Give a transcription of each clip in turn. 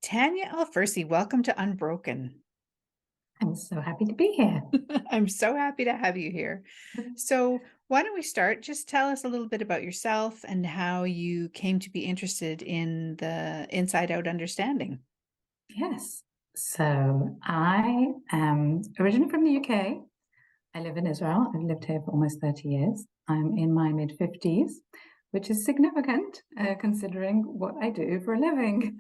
Tania Elfersy, welcome to Unbroken. I'm so happy to be here. I'm so happy to have you here. So, why don't we start? Just tell us a little bit about yourself and how you came to be interested in the inside out understanding. Yes. So I am originally from the UK. I live in Israel. I've lived here for almost 30 years. I'm in my mid 50s, which is significant considering what I do for a living,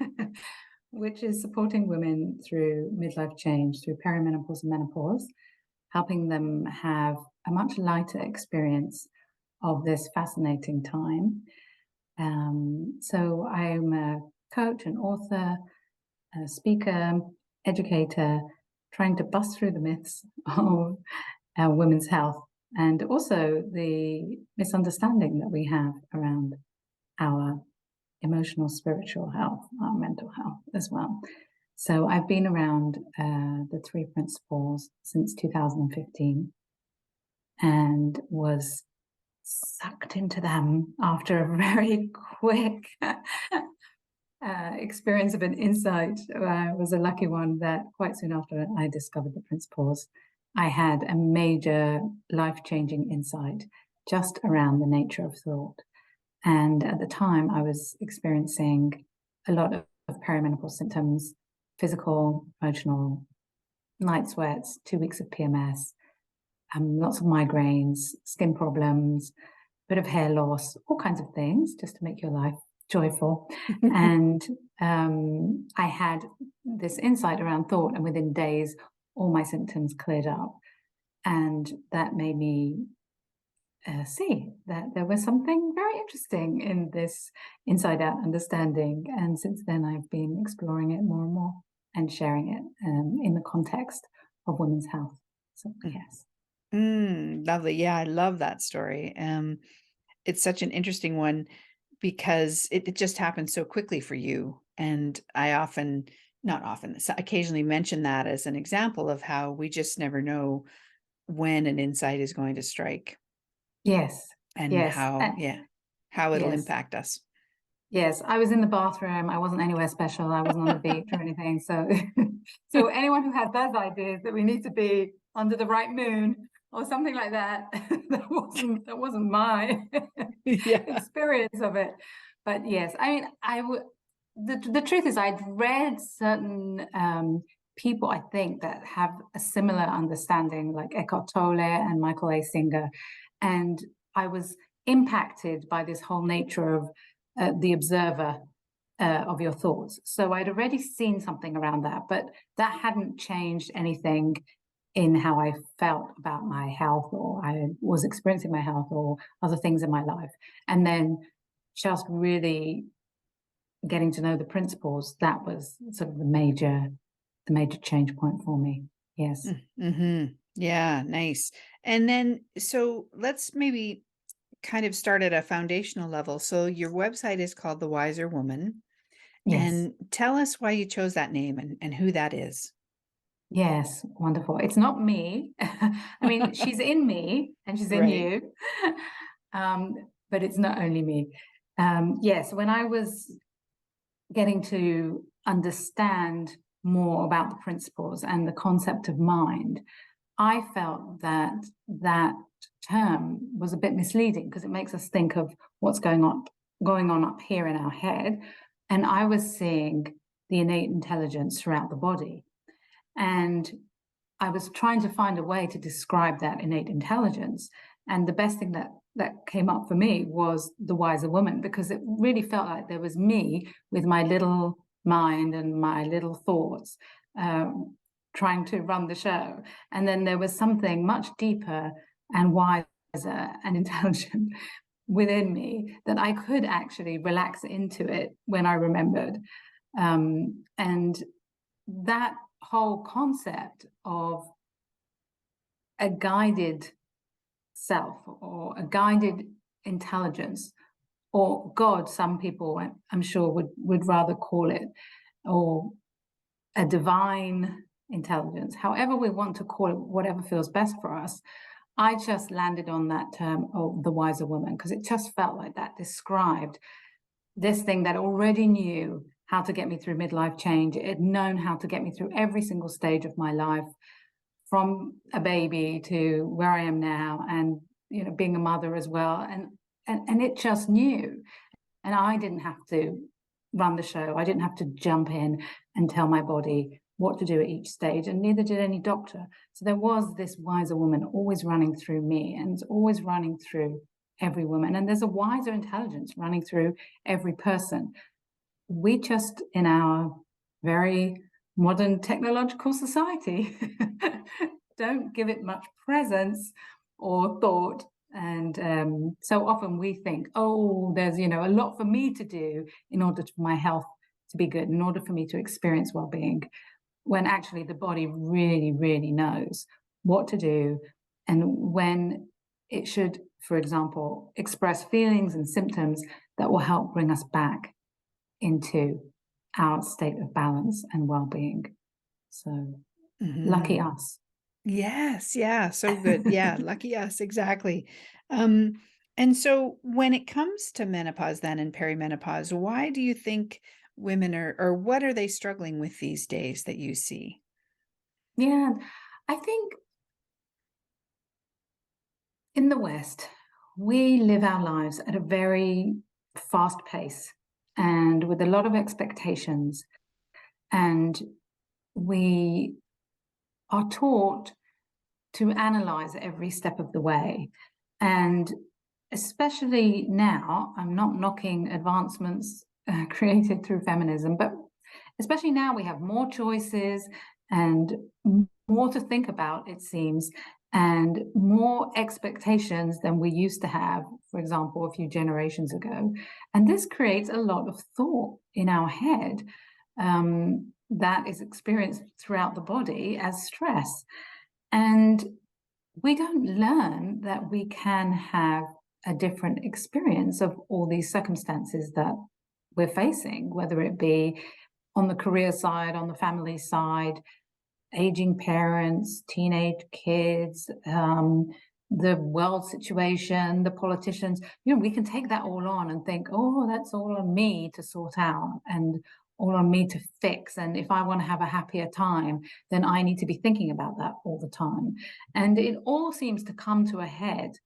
which is supporting women through midlife change, through perimenopause and menopause, helping them have a much lighter experience of this fascinating time. So I'm a coach, an author, a speaker, educator, trying to bust through the myths of women's health and also the misunderstanding that we have around our emotional, spiritual health, our mental health as well. So I've been around the three principles since 2015 and was sucked into them after a very quick experience of an insight. Was a lucky one that quite soon after I discovered the principles, I had a major life-changing insight just around the nature of thought. And at the time, I was experiencing a lot of perimenopause symptoms, physical, emotional, night sweats, 2 weeks of PMS, lots of migraines, skin problems, bit of hair loss, all kinds of things just to make your life joyful. And I had this insight around thought, and within days, all my symptoms cleared up. And that made me see that there was something very interesting in this inside out understanding. And since then, I've been exploring it more and more and sharing it in the context of women's health. So, yes. Lovely. Yeah, I love that story. It's such an interesting one because it just happened so quickly for you. And I often, not often, occasionally mention that as an example of how we just never know when an insight is going to strike Yes. and Yes. how it'll Yes. impact us. Yes. I was in the bathroom. I wasn't anywhere special. I wasn't on the beach or anything. So, so anyone who has those ideas that we need to be under the right moon or something like that, that wasn't my Yeah. experience of it. But yes, I mean, the truth is I'd read certain people, I think, that have a similar understanding, like Eckhart Tolle and Michael A. Singer. And I was impacted by this whole nature of the observer of your thoughts. So I'd already seen something around that, but that hadn't changed anything in how I felt about my health, or I was experiencing my health, or other things in my life. And then just really getting to know the principles, that was sort of the major change point for me. Yes. Mm-hmm. Yeah, nice. And then, so let's maybe kind of start at a foundational level. So your website is called The Wiser Woman. Yes. And tell us why you chose that name and who that is. Yes. Wonderful. It's not me. I mean, she's in me and she's in Right. you. But it's not only me. Yes. When I was getting to understand more about the principles and the concept of mind, I felt that that term was a bit misleading because it makes us think of what's going on up here in our head. And I was seeing the innate intelligence throughout the body. And I was trying to find a way to describe that innate intelligence. And the best thing that came up for me was the wiser woman, because it really felt like there was me with my little mind and my little thoughts trying to run the show. And then there was something much deeper and wiser and intelligent within me that I could actually relax into it when I remembered. And that whole concept of a guided self or a guided intelligence, or God, some people I'm sure would rather call it, or a divine intelligence, however we want to call it, whatever feels best for us. I just landed on that term of the wiser woman because it just felt like that described this thing that already knew how to get me through midlife change. It had known how to get me through every single stage of my life, from a baby to where I am now, and being a mother as well. And it just knew. And I didn't have to run the show. I didn't have to jump in and tell my body what to do at each stage, and neither did any doctor. So there was this wiser woman always running through me, and always running through every woman. And there's a wiser intelligence running through every person. We just, in our very modern technological society, don't give it much presence or thought. And so often we think, oh, there's a lot for me to do in order for my health to be good, in order for me to experience well-being, when actually the body really, really knows what to do, and when it should, for example, express feelings and symptoms that will help bring us back into our state of balance and well-being. So lucky us. Yes, yeah, so good. Yeah, lucky us, exactly. Um, and so when it comes to menopause then and perimenopause, why do you think women are, or what are they struggling with these days that you see? Yeah, I think in the West, we live our lives at a very fast pace and with a lot of expectations. And we are taught to analyze every step of the way. And especially now, I'm not knocking advancements created through feminism, but especially now we have more choices and more to think about, it seems, and more expectations than we used to have, for example, a few generations ago. And this creates a lot of thought in our head that is experienced throughout the body as stress. And we don't learn that we can have a different experience of all these circumstances that we're facing, whether it be on the career side, on the family side, aging parents, teenage kids, the world situation, the politicians. We can take that all on and think, oh, that's all on me to sort out and all on me to fix. And if I want to have a happier time, then I need to be thinking about that all the time. And it all seems to come to a head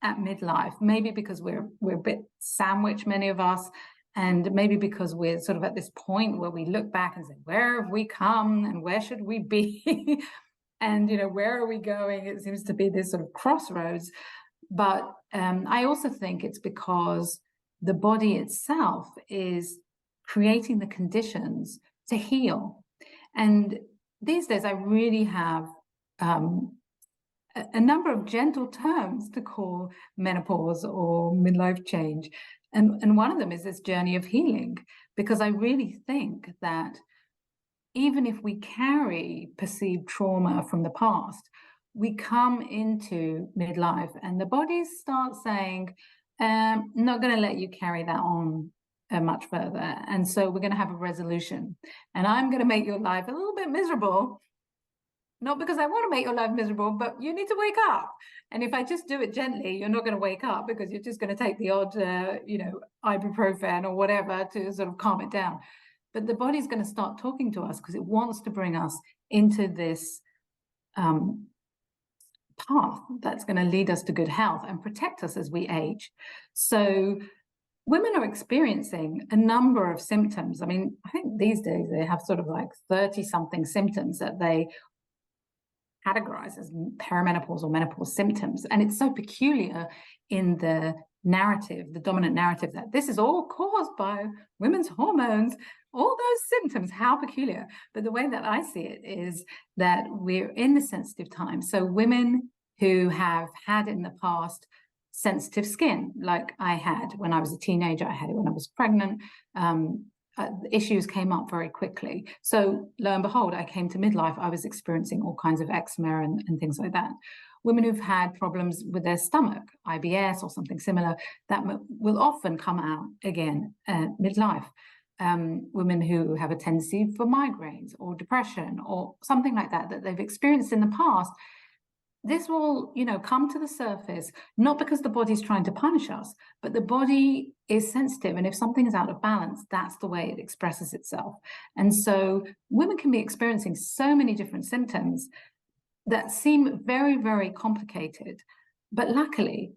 at midlife, maybe because we're a bit sandwiched, many of us, and maybe because we're sort of at this point where we look back and say, where have we come and where should we be? And, where are we going? It seems to be this sort of crossroads. But I also think it's because the body itself is creating the conditions to heal. And these days, I really have a number of gentle terms to call menopause or midlife change. And one of them is this journey of healing, because I really think that even if we carry perceived trauma from the past, we come into midlife and the bodies start saying, not going to let you carry that on much further. And so we're going to have a resolution. And I'm going to make your life a little bit miserable, not because I want to make your life miserable, but you need to wake up. And if I just do it gently, you're not going to wake up because you're just going to take the odd, ibuprofen or whatever to sort of calm it down. But the body's going to start talking to us because it wants to bring us into this path that's going to lead us to good health and protect us as we age. So women are experiencing a number of symptoms. I mean, I think these days they have sort of like 30-something symptoms that they categorize as perimenopause or menopause symptoms. And it's so peculiar in the narrative, the dominant narrative, that this is all caused by women's hormones, all those symptoms, how peculiar. But the way that I see it is that we're in the sensitive time. So women who have had in the past sensitive skin, like I had when I was a teenager, I had it when I was pregnant, issues came up very quickly. So lo and behold, I came to midlife, I was experiencing all kinds of eczema and things like that. Women who've had problems with their stomach, IBS or something similar, that will often come out again at midlife. Women who have a tendency for migraines or depression or something like that, that they've experienced in the past, this will, come to the surface, not because the body's trying to punish us, but the body is sensitive. And if something is out of balance, that's the way it expresses itself. And so women can be experiencing so many different symptoms that seem very, very complicated. But luckily,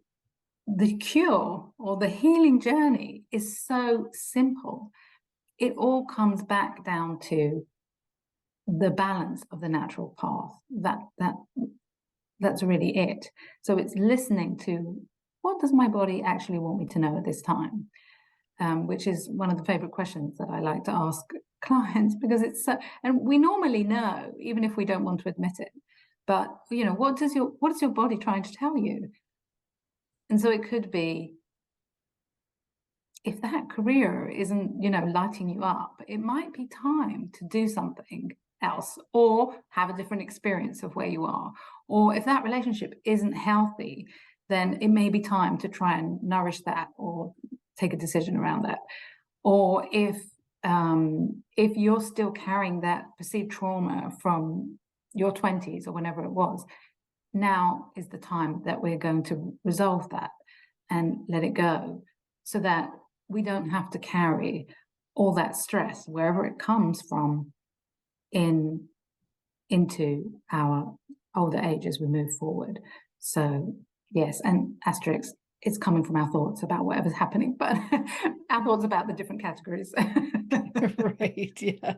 the cure or the healing journey is so simple. It all comes back down to the balance of the natural path. That's really it. So it's listening to, what does my body actually want me to know at this time? Which is one of the favorite questions that I like to ask clients, because it's so, and we normally know, even if we don't want to admit it. But what is your body trying to tell you? And so it could be, if that career isn't, lighting you up, it might be time to do something else or have a different experience of where you are. Or if that relationship isn't healthy, then it may be time to try and nourish that or take a decision around that. Or if you're still carrying that perceived trauma from your 20s or whenever it was, now is the time that we're going to resolve that and let it go, so that we don't have to carry all that stress, wherever it comes from, into our older age as we move forward. So yes, and asterisk, it's coming from our thoughts about whatever's happening, but our thoughts about the different categories. Right. Yeah.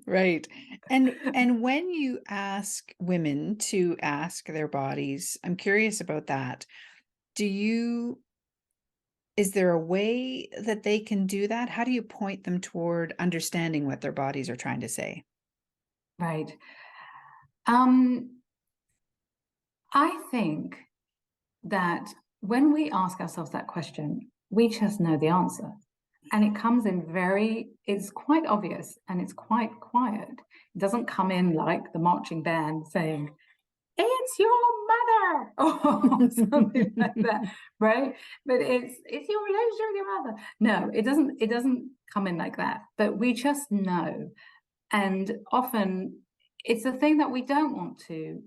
Right. And when you ask women to ask their bodies, I'm curious about that. Is there a way that they can do that? How do you point them toward understanding what their bodies are trying to say? Right. I think that when we ask ourselves that question, we just know the answer. And it comes in it's quite obvious and it's quite quiet. It doesn't come in like the marching band saying, "It's your mother," or something like that, right? But it's your relationship with your mother. No, it doesn't come in like that. But we just know. And often it's the thing that we don't want to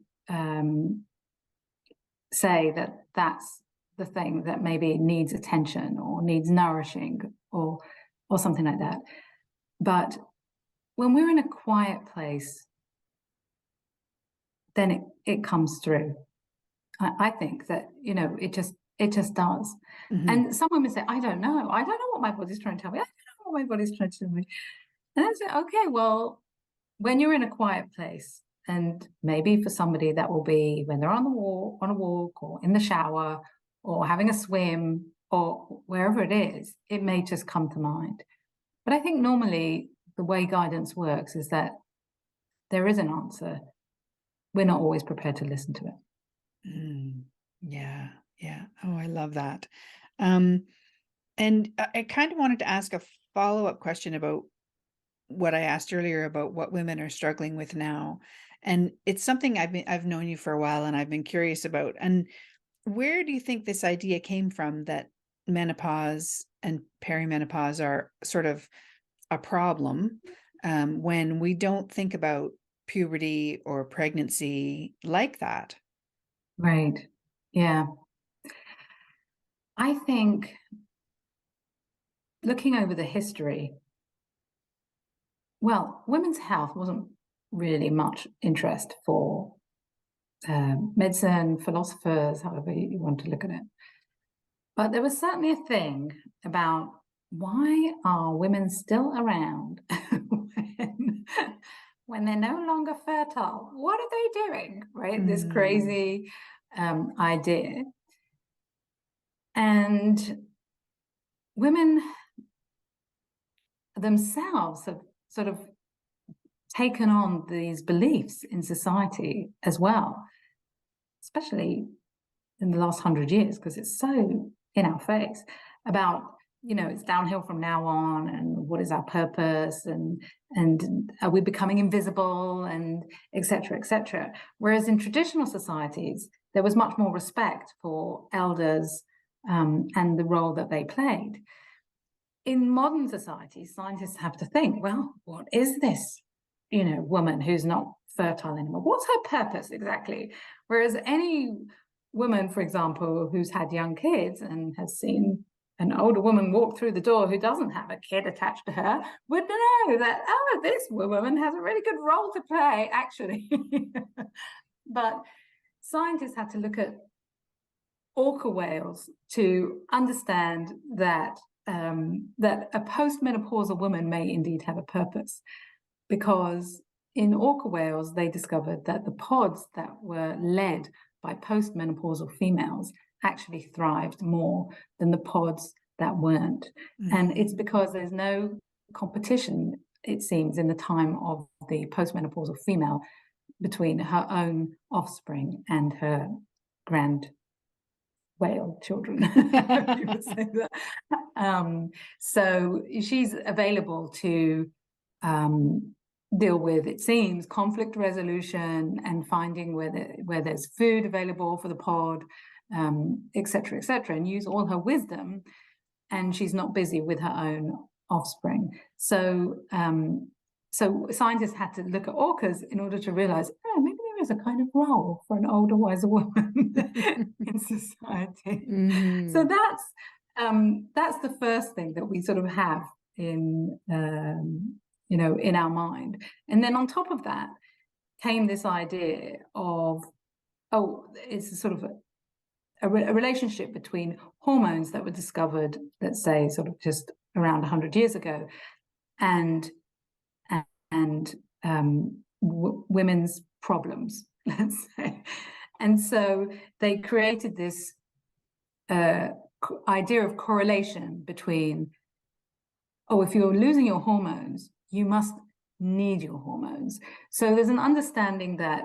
say, that's the thing that maybe needs attention or needs nourishing or something like that. But when we're in a quiet place, then it comes through. I think that, it just does. Mhm. And some women say, I don't know what my body's trying to tell me. I don't know what my body's trying to tell me. And I say, okay, well, when you're in a quiet place, and maybe for somebody that will be when they're on a walk or in the shower or having a swim or wherever it is, it may just come to mind. But I think normally the way guidance works is that there is an answer. We're not always prepared to listen to it. Yeah. Yeah. Oh, I love that. And I kind of wanted to ask a follow-up question about what I asked earlier about what women are struggling with now. And it's something I've known you for a while and I've been curious about. And where do you think this idea came from that menopause and perimenopause are sort of a problem, when we don't think about puberty or pregnancy like that? Right. Yeah. I think looking over the history, well, women's health wasn't really much interest for medicine, philosophers, however you want to look at it. But there was certainly a thing about, why are women still around when they're no longer fertile? What are they doing? Right? This crazy idea. And women themselves have sort of taken on these beliefs in society as well, especially in the last 100 years, because it's so in our face about, it's downhill from now on, and what is our purpose, and are we becoming invisible, and etc., etc. Whereas in traditional societies, there was much more respect for elders and the role that they played. In modern societies, scientists have to think, well, what is this, woman who's not fertile anymore. What's her purpose exactly? Whereas any woman, for example, who's had young kids and has seen an older woman walk through the door who doesn't have a kid attached to her would know that, oh, this woman has a really good role to play, actually. But scientists had to look at orca whales to understand that that a postmenopausal woman may indeed have a purpose, because in orca whales they discovered that the pods that were led by postmenopausal females actually thrived more than the pods that weren't. And it's because there's no competition, it seems, in the time of the postmenopausal female between her own offspring and her grand whale children. You would say that. So she's available to deal with, it seems, conflict resolution and finding where there's food available for the pod, et cetera, and use all her wisdom. And she's not busy with her own offspring. So so scientists had to look at orcas in order to realize, oh, maybe there is a kind of role for an older, wiser woman in society. So that's the first thing that we sort of have in in our mind. And then on top of that came this idea of, oh, it's a sort of a relationship between hormones that were discovered, let's say, sort of just around 100 years ago, and women's problems, let's say. And so they created this idea of correlation between, oh, if you're losing your hormones, you must need your hormones. So there's an understanding that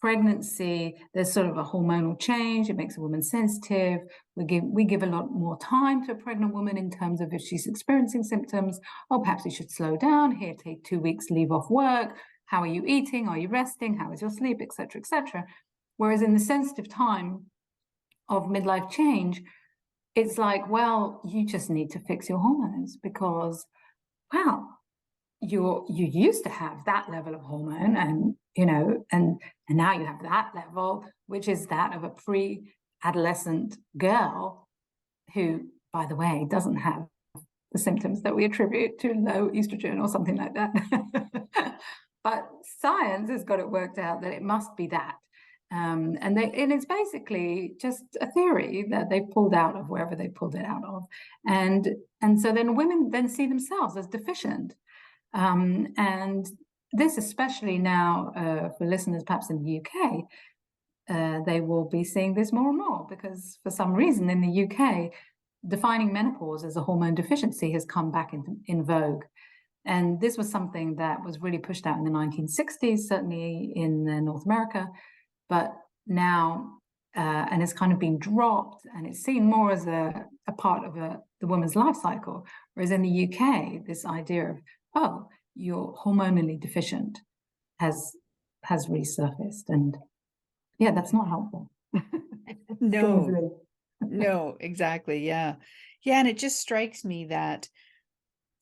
pregnancy, there's sort of a hormonal change. It makes a woman sensitive. We give a lot more time to a pregnant woman in terms of if she's experiencing symptoms. Oh, perhaps you should slow down. Here, take 2 weeks leave off work. How are you eating? Are you resting? How is your sleep? Et cetera, et cetera. Whereas in the sensitive time of midlife change, it's like, well, you just need to fix your hormones because, well, you used to have that level of hormone, and and now you have that level, which is that of a pre-adolescent girl who, by the way, doesn't have the symptoms that we attribute to low estrogen or something like that. But science has got it worked out that it must be that. And it's basically just a theory that they've pulled out of wherever they pulled it out of. And so then women then see themselves as deficient. And this, especially now for listeners perhaps in the UK, they will be seeing this more and more, because for some reason in the UK, defining menopause as a hormone deficiency has come back in vogue. And this was something that was really pushed out in the 1960s, certainly in North America, but now, and it's kind of been dropped, and it's seen more as a part of the woman's life cycle. Whereas in the UK, this idea of, oh, you're hormonally deficient has resurfaced, and yeah, that's not helpful. No, exactly. Yeah. And it just strikes me that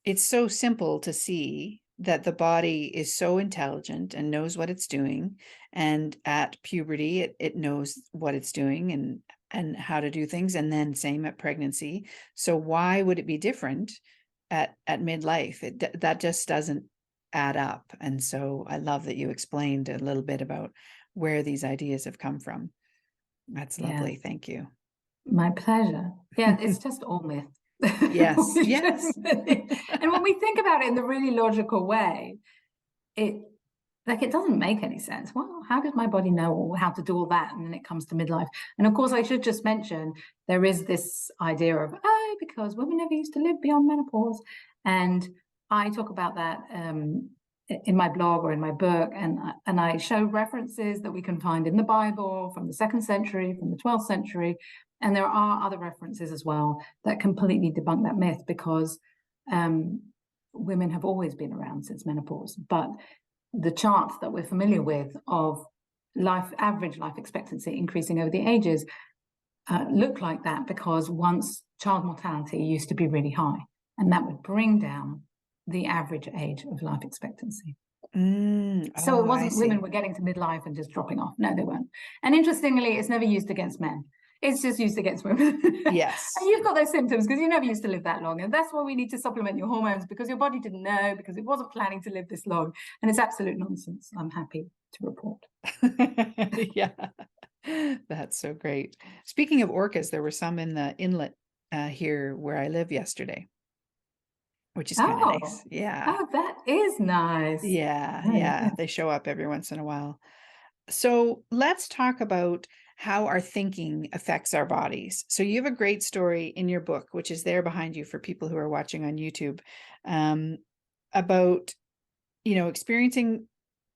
it's so simple to see that the body is so intelligent and knows what it's doing, and at puberty it knows what it's doing and how to do things, and then same at pregnancy. So why would it be different at midlife? That just doesn't add up. And so I love that you explained a little bit about where these ideas have come from. That's lovely. Yeah. Thank you. My pleasure. Yeah, it's just all myth. Yes. And when we think about it in the really logical way, it doesn't make any sense. Well, how does my body know how to do all that? And then it comes to midlife. And of course, I should just mention, there is this idea of, oh, because women never used to live beyond menopause. And I talk about that in my blog or in my book, and I show references that we can find in the Bible from the 2nd century, from the 12th century. And there are other references as well that completely debunk that myth, because women have always been around since menopause. But the charts that we're familiar with of average life expectancy increasing over the ages look like that, because once child mortality used to be really high, and that would bring down the average age of life expectancy. So it Oh, I wasn't women see. were getting to midlife and just dropping off. No, they weren't. And interestingly, it's never used against men. It's just used against women. And Yes. you've got those symptoms because you never used to live that long. And that's why we need to supplement your hormones, because your body didn't know, because it wasn't planning to live this long. And it's absolute nonsense, I'm happy to report. Yeah. That's so great. Speaking of orcas, there were some in the inlet here where I live yesterday, which is kind of nice. Oh, Yeah. oh, that is nice. Yeah. Oh, Yeah. yeah. They show up every once in a while. So let's talk about how our thinking affects our bodies. So you have a great story in your book, which is there behind you for people who are watching on YouTube, um, about, experiencing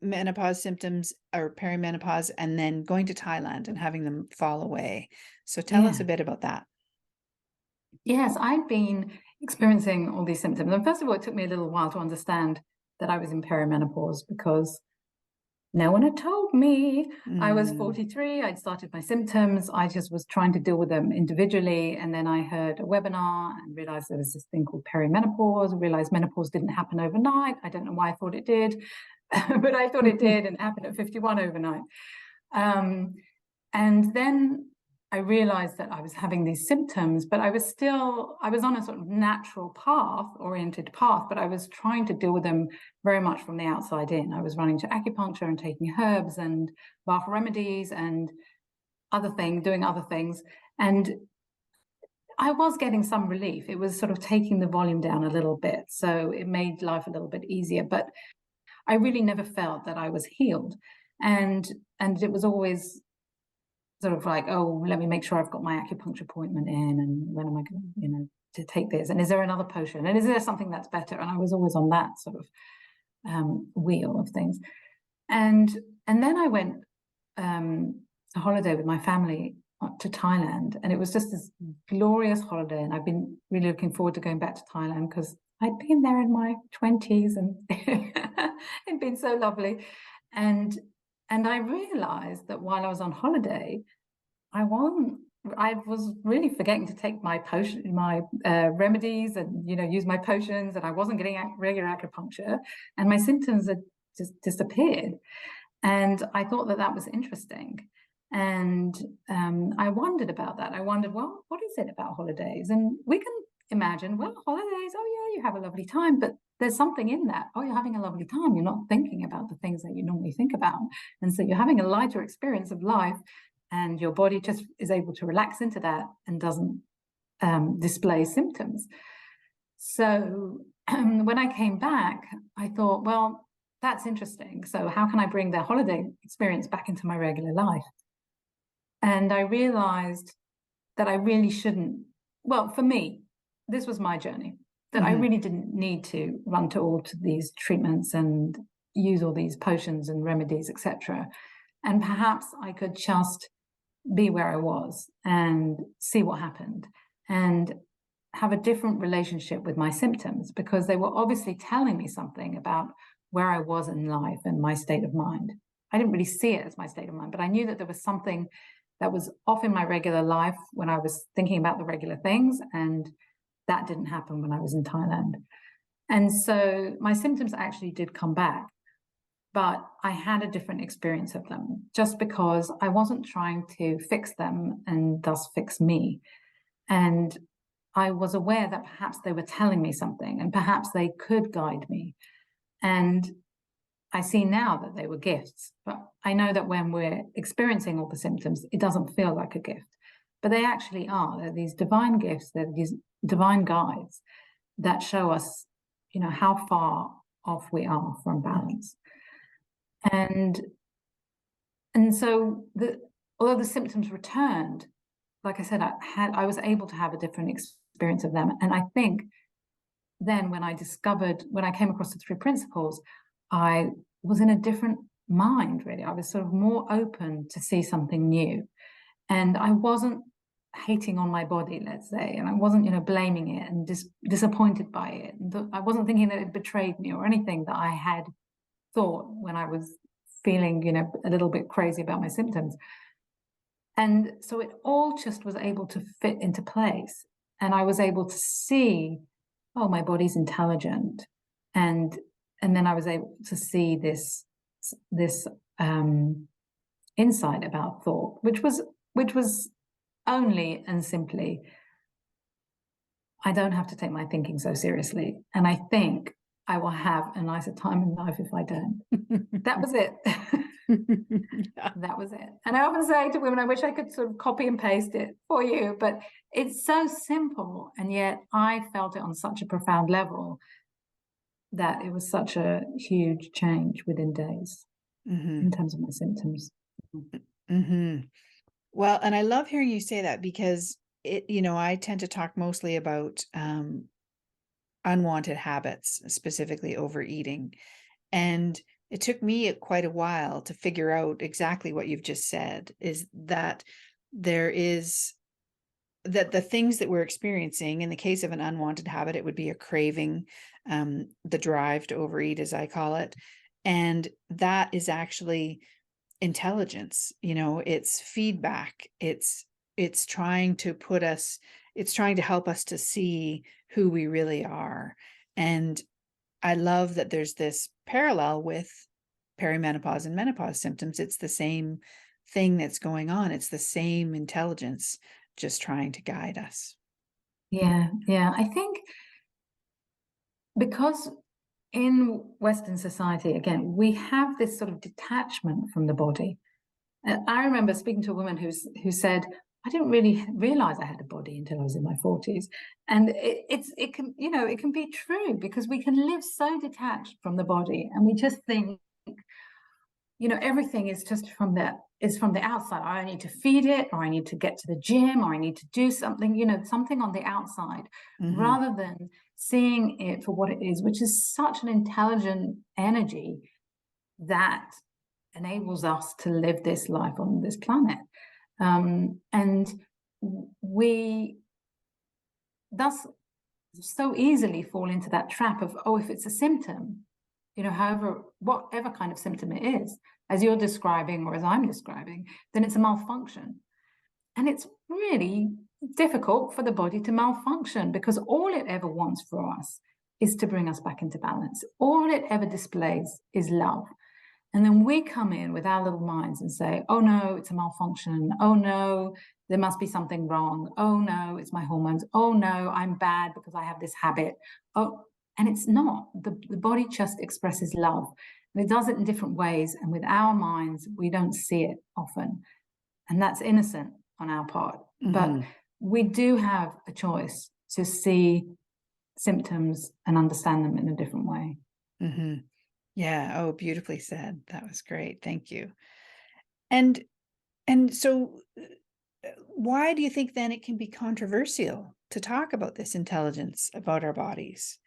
menopause symptoms or perimenopause and then going to Thailand and having them fall away. So tell us a Yeah. bit about that. Yes, I'd been experiencing all these symptoms. And first of all, it took me a little while to understand that I was in perimenopause because no one had told me. I was Mm, 43. I'd started my symptoms. I just was trying to deal with them individually. And then I heard a webinar and realized there was this thing called perimenopause. I realized menopause didn't happen overnight. I don't know why I thought it did, but I thought it did, and it happened at 51 overnight. Um, and then I realized that I was having these symptoms, but I was on a sort of natural path, oriented path, but I was trying to deal with them very much from the outside in. I was running to acupuncture and taking herbs and bath remedies and doing other things. And I was getting some relief. It was sort of taking the volume down a little bit. So it made life a little bit easier, but I really never felt that I was healed. And it was always sort of like, oh, let me make sure I've got my acupuncture appointment in, and when am I going, to take this? And is there another potion? And is there something that's better? And I was always on that sort of wheel of things. And then I went to holiday with my family to Thailand, and it was just this glorious holiday. And I've been really looking forward to going back to Thailand because I'd been there in my 20s and it'd been so lovely. And I realized that while I was on holiday, I wasn't. I was really forgetting to take my potion, my remedies, and use my potions, and I wasn't getting regular acupuncture, and my symptoms had just disappeared. And I thought that that was interesting, and I wondered about that. I wondered, well, what is it about holidays? And we can imagine, well, holidays. Oh yeah, you have a lovely time, but there's something in that. Oh, you're having a lovely time. You're not thinking about the things that you normally think about, and so you're having a lighter experience of life, and your body just is able to relax into that and doesn't display symptoms. So when I came back, I thought, well, that's interesting. So how can I bring the holiday experience back into my regular life? And I realized that I really shouldn't. Well, for me, this was my journey, that I mhm. really didn't need to run to all to these treatments and use all these potions and remedies, etc. And perhaps I could just be where I was and see what happened and have a different relationship with my symptoms, because they were obviously telling me something about where I was in life and my state of mind. I didn't really see it as my state of mind, but I knew that there was something that was off in my regular life when I was thinking about the regular things, and that didn't happen when I was in Thailand. And so my symptoms actually did come back, but I had a different experience of them just because I wasn't trying to fix them and thus fix me. And I was aware that perhaps they were telling me something and perhaps they could guide me. And I see now that they were gifts, but I know that when we're experiencing all the symptoms, it doesn't feel like a gift, but they actually are. They're these divine gifts, they're these divine guides that show us, how far off we are from balance. And so although the symptoms returned, like I said, I was able to have a different experience of them. And I think then when I came across the three principles, I was in a different mind, really. I was sort of more open to see something new. And I wasn't hating on my body, let's say, and I wasn't, blaming it and disappointed by it. I wasn't thinking that it betrayed me or anything that I had thought when I was feeling, a little bit crazy about my symptoms. And so it all just was able to fit into place. And I was able to see, oh, my body's intelligent. And and then I was able to see this insight about thought, which was only and simply, I don't have to take my thinking so seriously, and I think I will have a nicer time in life if I don't. That was it. That was it. And I often say to women, I wish I could sort of copy and paste it for you, but it's so simple, and yet I felt it on such a profound level that it was such a huge change within days in terms of my symptoms. Well, and I love hearing you say that, because I tend to talk mostly about unwanted habits, specifically overeating. And it took me quite a while to figure out exactly what you've just said, is that the things that we're experiencing, in the case of an unwanted habit, it would be a craving, the drive to overeat, as I call it. And that is actually intelligence. It's feedback. It's trying to help us to see who we really are. And I love that there's this parallel with perimenopause and menopause symptoms. It's the same thing that's going on. It's the same intelligence, just trying to guide us. Yeah. I think because in Western society, again, we have this sort of detachment from the body. And I remember speaking to a woman who said, I didn't really realize I had a body until I was in my 40s. And it can be true, because we can live so detached from the body, and we just think, everything is just from the outside. I need to feed it, or I need to get to the gym, or I need to do something, something on the outside, rather than seeing it for what it is, which is such an intelligent energy that enables us to live this life on this planet. And we thus so easily fall into that trap of, if it's a symptom, whatever kind of symptom it is, as you're describing or as I'm describing, then it's a malfunction. And it's really difficult for the body to malfunction, because all it ever wants for us is to bring us back into balance. All it ever displays is love. And then we come in with our little minds and say, oh no, it's a malfunction. Oh no, there must be something wrong. Oh no, it's my hormones. Oh no, I'm bad because I have this habit. Oh, and it's not. The body just expresses love. And it does it in different ways. And with our minds, we don't see it often. And that's innocent on our part. But we do have a choice to see symptoms and understand them in a different way. Yeah. Oh, beautifully said. That was great. Thank you. And so why do you think then it can be controversial to talk about this intelligence about our bodies?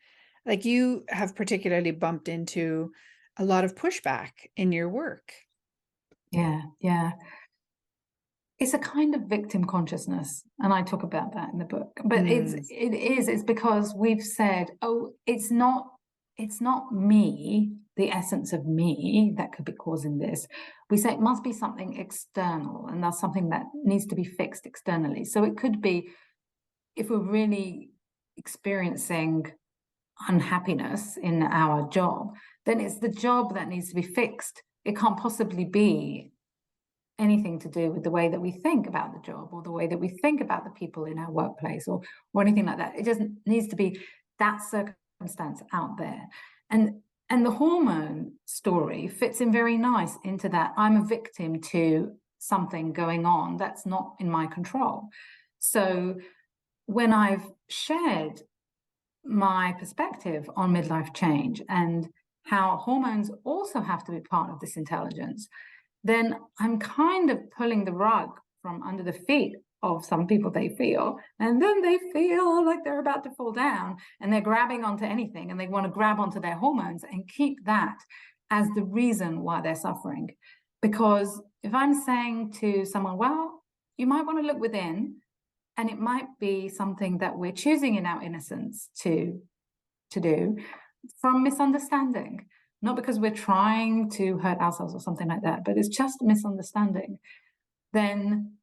Like, you have particularly bumped into a lot of pushback in your work. Yeah. It's a kind of victim consciousness, and I talk about that in the book. But it's because we've said, it's not me, the essence of me, that could be causing this. We say it must be something external, and that's something that needs to be fixed externally. So it could be, if we're really experiencing unhappiness in our job, then it's the job that needs to be fixed. It can't possibly be anything to do with the way that we think about the job, or the way that we think about the people in our workplace, or anything like that. It just needs to be that circumstance out there. And the hormone story fits in very nice into that. I'm a victim to something going on that's not in my control. So when I've shared my perspective on midlife change and how hormones also have to be part of this intelligence, then I'm kind of pulling the rug from under the feet of some people, they feel, and then they feel like they're about to fall down, and they're grabbing onto anything, and they want to grab onto their hormones and keep that as the reason why they're suffering. Because if I'm saying to someone, well, you might want to look within, and it might be something that we're choosing in our innocence to do from misunderstanding, not because we're trying to hurt ourselves or something like that, but it's just a misunderstanding, then,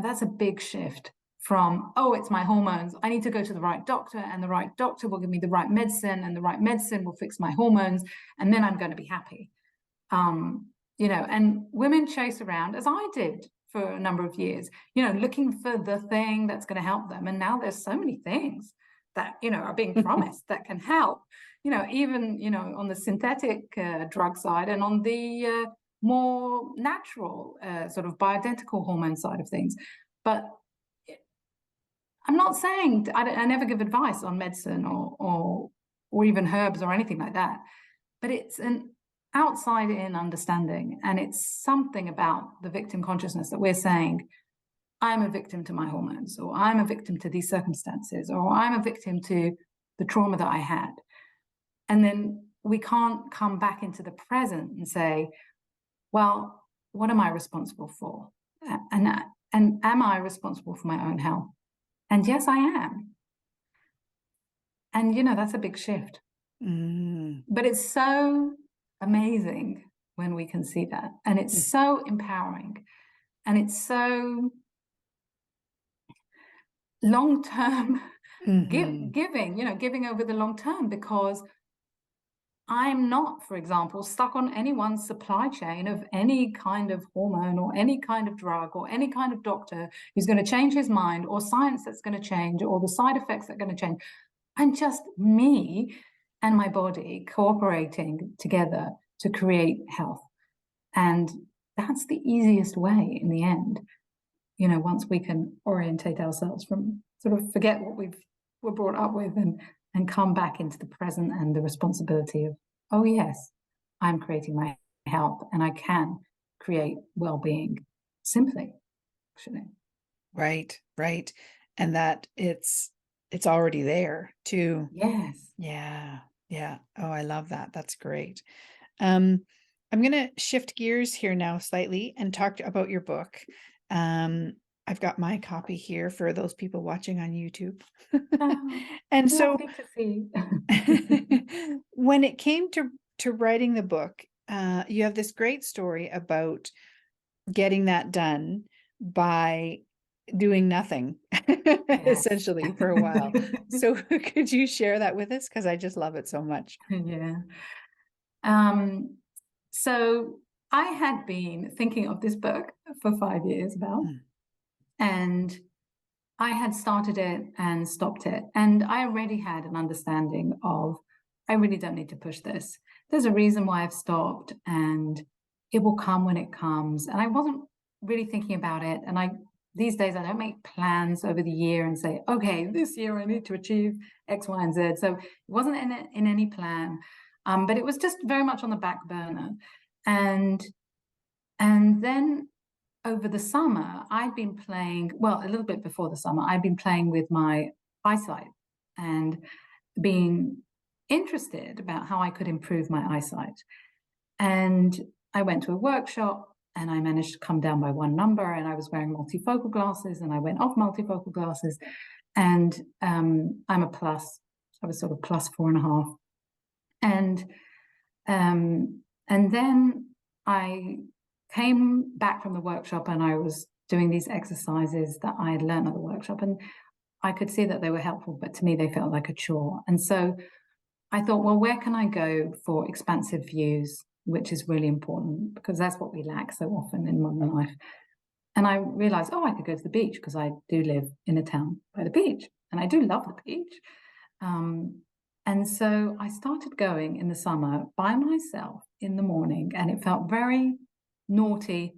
that's a big shift from, oh, it's my hormones, I need to go to the right doctor, and the right doctor will give me the right medicine, and the right medicine will fix my hormones, and then I'm going to be happy. And women chase around, as I did for a number of years, looking for the thing that's going to help them. And now there's so many things that, are being promised that can help, even, on the synthetic drug side, and on the more natural sort of bioidentical hormone side of things. But I'm not saying, I never give advice on medicine or even herbs or anything like that, but it's an outside in understanding, and it's something about the victim consciousness that we're saying, I'm a victim to my hormones, or I'm a victim to these circumstances, or I'm a victim to the trauma that I had. And then we can't come back into the present and say, well, what am I responsible for? And am I responsible for my own health? And yes, I am. And, that's a big shift. But it's so amazing when we can see that. And it's so empowering. And it's so long-term giving over the long term, because I'm not, for example, stuck on anyone's supply chain of any kind of hormone or any kind of drug or any kind of doctor who's going to change his mind, or science that's going to change, or the side effects that are going to change. I'm just me and my body cooperating together to create health. And that's the easiest way in the end, once we can orientate ourselves from sort of forget what we're brought up with, and come back into the present and the responsibility of, oh yes, I'm creating my health, and I can create well-being simply, actually. Right. And that it's already there too. Yes. Yeah. Oh, I love that. That's great. I'm going to shift gears here now slightly and talk about your book. I've got my copy here for those people watching on YouTube. And so lovely to see. when it came to writing the book, you have this great story about getting that done by doing nothing, essentially, for a while. So could you share that with us? Because I just love it so much. Yeah. So I had been thinking of this book for 5 years about, and I had started it and stopped it. And I already had an understanding of, I really don't need to push this. There's a reason why I've stopped, and it will come when it comes. And I wasn't really thinking about it. And these days, I don't make plans over the year and say, okay, this year I need to achieve X, Y, and Z. So it wasn't in any plan, but it was just very much on the back burner. And then over the summer, I'd been playing, well, a little bit before the summer, I'd been playing with my eyesight and being interested about how I could improve my eyesight. And I went to a workshop, and I managed to come down by 1 number, and I was wearing multifocal glasses, and I went off multifocal glasses, and I'm a plus. I was sort of plus 4.5. And then I came back from the workshop, and I was doing these exercises that I had learned at the workshop, and I could see that they were helpful, but to me they felt like a chore. And so I thought, well, where can I go for expansive views, which is really important, because that's what we lack so often in modern life. And I realized, I could go to the beach, because I do live in a town by the beach, and I do love the beach. And so I started going in the summer by myself in the morning, and it felt very naughty.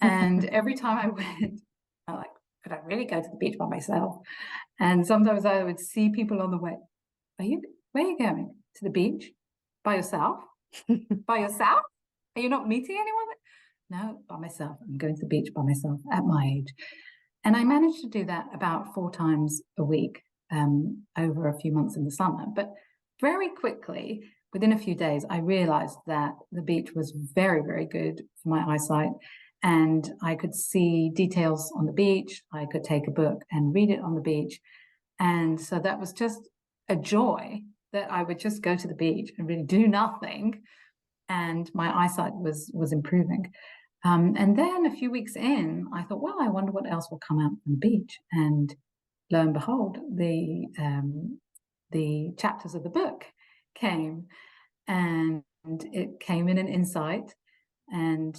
And every time I went, I'm like, could I really go to the beach by myself? And sometimes I would see people on the way. Where are you going? To the beach? By yourself? By yourself? Are you not meeting anyone? No, by myself. I'm going to the beach by myself at my age. And I managed to do that about 4 times a week over a few months in the summer. But very quickly, within a few days, I realized that the beach was very, very good for my eyesight. And I could see details on the beach. I could take a book and read it on the beach. And so that was just a joy, that I would just go to the beach and really do nothing. And my eyesight was improving. And then a few weeks in, I thought, well, I wonder what else will come out from the beach. And lo and behold, the chapters of the book came, and it came in an insight. And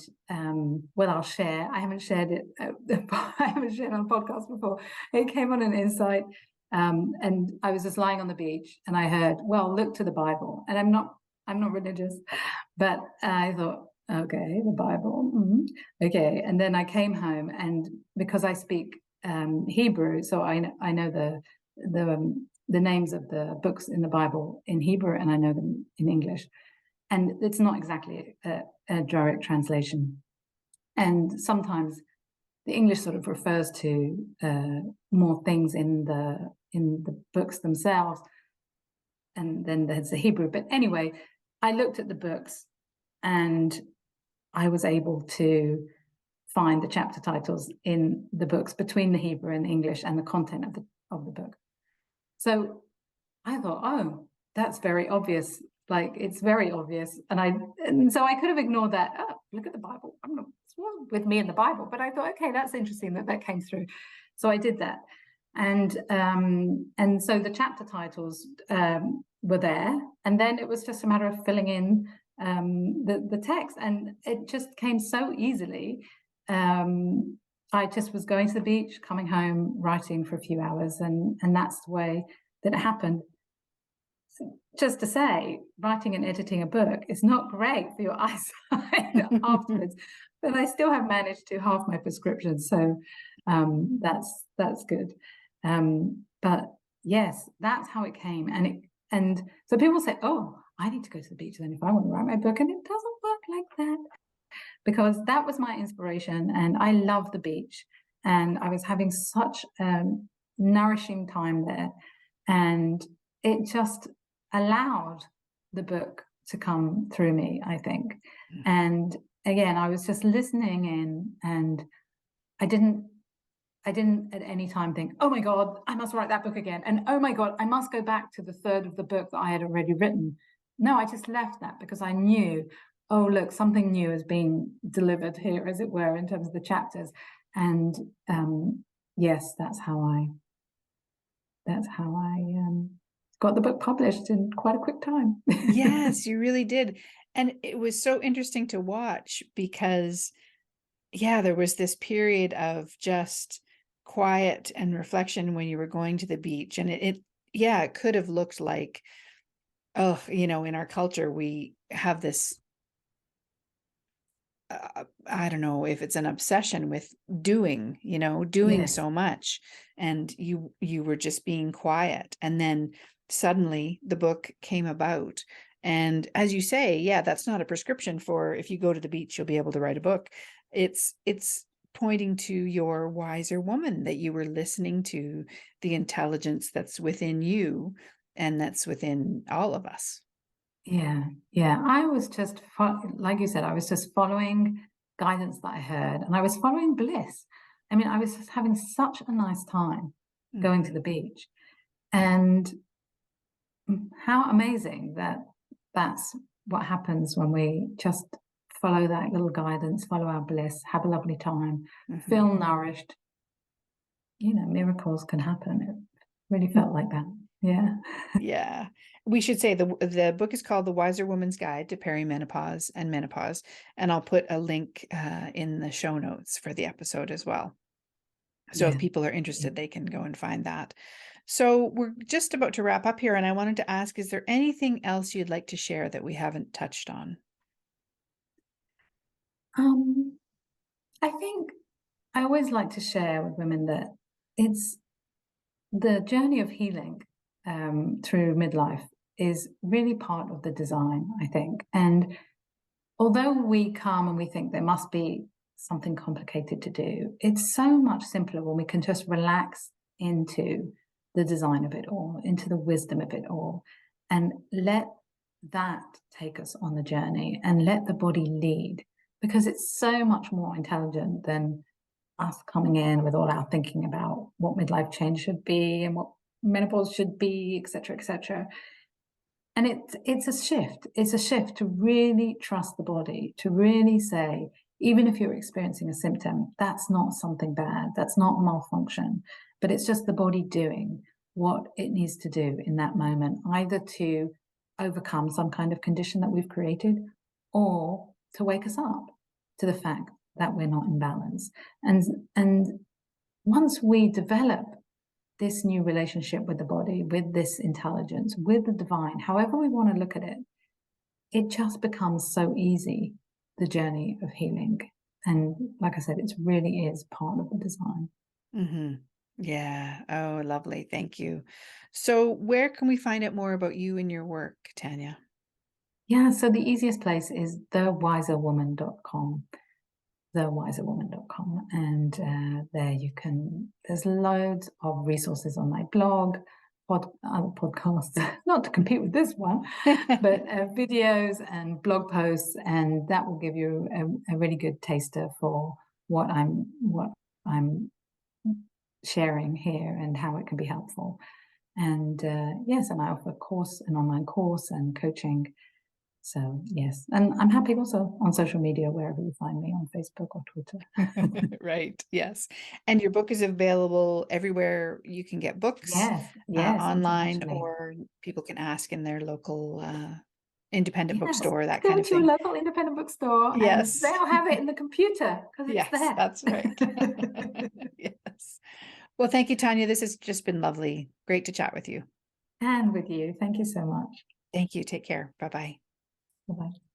well, I'll share. I haven't shared it. I haven't shared on a podcast before. It came on an insight, and I was just lying on the beach, and I heard, "Well, look to the Bible." And I'm not religious, but I thought, okay, the Bible, okay. And then I came home, and because I speak Hebrew, so I know the names of the books in the Bible in Hebrew, and I know them in English. And it's not exactly a direct translation. And sometimes the English sort of refers to more things in the books themselves, and then there's the Hebrew. But anyway, I looked at the books, and I was able to find the chapter titles in the books between the Hebrew and the English and the content of the book. So I thought, oh, that's very obvious. Like, it's very obvious. And so I could have ignored that. Oh, look at the Bible. I'm not with me in the Bible. But I thought, okay, that's interesting that came through. So I did that. And so the chapter titles were there. And then it was just a matter of filling in the text. And it just came so easily. I just was going to the beach, coming home, writing for a few hours. And that's the way that it happened. Just to say, writing and editing a book is not great for your eyesight afterwards, but I still have managed to halve my prescription, so that's good. But yes, that's how it came, and so people say, "Oh, I need to go to the beach then if I want to write my book," and it doesn't work like that, because that was my inspiration, and I love the beach, and I was having such nourishing time there, and it just allowed the book to come through me, I think. And again, I was just listening in, and I didn't at any time think, oh my God, I must write that book again. And oh my God, I must go back to the third of the book that I had already written. No, I just left that because I knew, oh, look, something new is being delivered here, as it were, in terms of the chapters. And yes, that's how I got the book published in quite a quick time. Yes, you really did. And it was so interesting to watch because, yeah, there was this period of just quiet and reflection when you were going to the beach. And it could have looked like, oh, in our culture, we have this, I don't know if it's an obsession with doing Yes. so much. And you were just being quiet. And then suddenly the book came about. And as you say, yeah, that's not a prescription for if you go to the beach, you'll be able to write a book. It's pointing to your wiser woman, that you were listening to the intelligence that's within you and that's within all of us. Yeah. I was just, like you said, I was just following guidance that I heard, and I was following bliss. I mean, I was just having such a nice time going to the beach. And how amazing that that's what happens when we just follow that little guidance, follow our bliss, have a lovely time, feel nourished. Miracles can happen. It really felt like that. Yeah. Yeah. We should say the book is called The Wiser Woman's Guide to Perimenopause and Menopause. And I'll put a link in the show notes for the episode as well. So if people are interested, they can go and find that. So we're just about to wrap up here. And I wanted to ask, is there anything else you'd like to share that we haven't touched on? I think I always like to share with women that it's the journey of healing through midlife is really part of the design, I think. And although we come and we think there must be something complicated to do, it's so much simpler when we can just relax into the design of it all, into the wisdom of it all, and let that take us on the journey and let the body lead, because it's so much more intelligent than us coming in with all our thinking about what midlife change should be and what menopause should be, etc., etc. And it's a shift. It's a shift to really trust the body, to really say, even if you're experiencing a symptom, that's not something bad. That's not malfunction, but it's just the body doing what it needs to do in that moment, either to overcome some kind of condition that we've created or to wake us up to the fact that we're not in balance. And once we develop this new relationship with the body, with this intelligence, with the divine, however we want to look at it, it just becomes so easy, the journey of healing. And like I said, it really is part of the design. Hmm. Yeah. Oh, lovely. Thank you. So where can we find out more about you and your work, Tania? Yeah, so the easiest place is thewiserwoman.com, thewiserwoman.com. And there you can, there's loads of resources on my blog, other podcasts, not to compete with this one, but videos and blog posts, and that will give you a really good taster for what I'm sharing here and how it can be helpful. And yes, and I offer an online course and coaching. So yes, and I'm happy also on social media, wherever you find me, on Facebook or Twitter. Right. Yes. And your book is available everywhere you can get books, Yes, yes, online, internationally. or people can ask in their local independent Yes, bookstore, that go kind of to your thing. local independent bookstore and Yes. they'll have it in the computer because it's Yes, there. that's right. Yes. Well, thank you, Tanya. This has just been lovely. Great to chat with you. And with you. Thank you so much. Thank you. Take care. Bye-bye. Bye-bye.